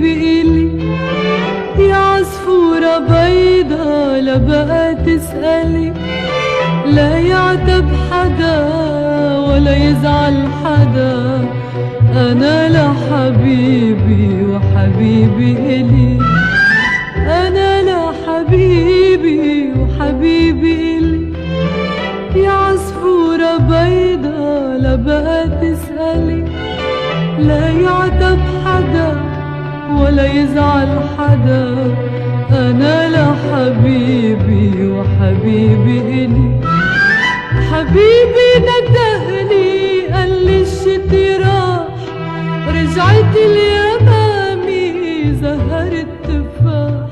حبيبي إلي يا عصفورة بيضا لا بقى تسألي، لا يعتب حدا ولا يزعل حدا، أنا لحبيبي وحبيبي إلي، أنا لحبيبي وحبيبي إلي يا عصفورة بيضا لا بقى تسألي، لا يعتب حدا ولا يزعل حدا، أنا لحبيبي وحبيبي إلي. حبيبي ندهني قال لي الشتي راح، رجعت اليمامي زهر التفاح.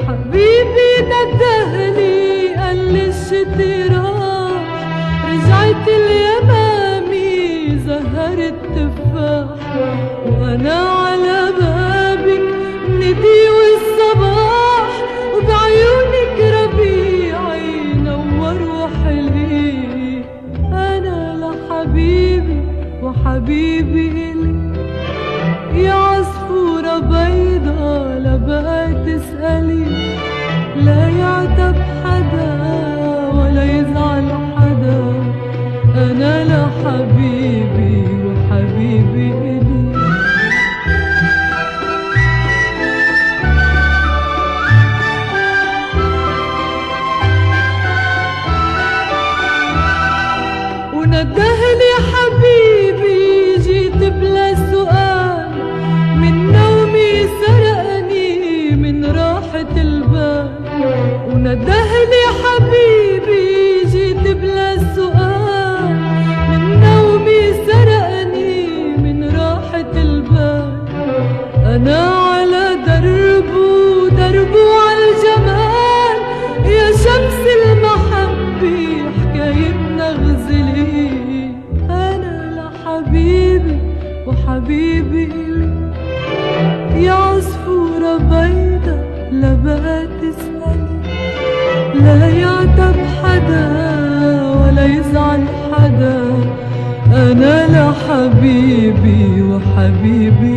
حبيبي ندهني قال لي الشتي راح، رجعت اليمامي زهر التفاح، وأنا على بابك ندي والصباح، وبعيونك ربيعي نور وحلي، أنا لحبيبي وحبيبي إلي يا عصفورة بيضا لا بقى تسألي، لا يعتب حدا ولا يزعل حدا، أنا لحبيبي وحبيبي إلي. وندهلي حبيبي جيت بلا سؤال، من نومي سرقني من راحة البال. وندهلي حبيبي جيت بلا سؤال، من نومي سرقني من راحة البال، أنا على دربه دربه عالجمال، يا شمس المحبة حكايتنا غزلي، أنا لحبيبي وحبيبي إلي يا عصفورة بيضا لا بقى تسألي، لا يعتب حدا ولا يزعل حدا، أنا لحبيبي وحبيبي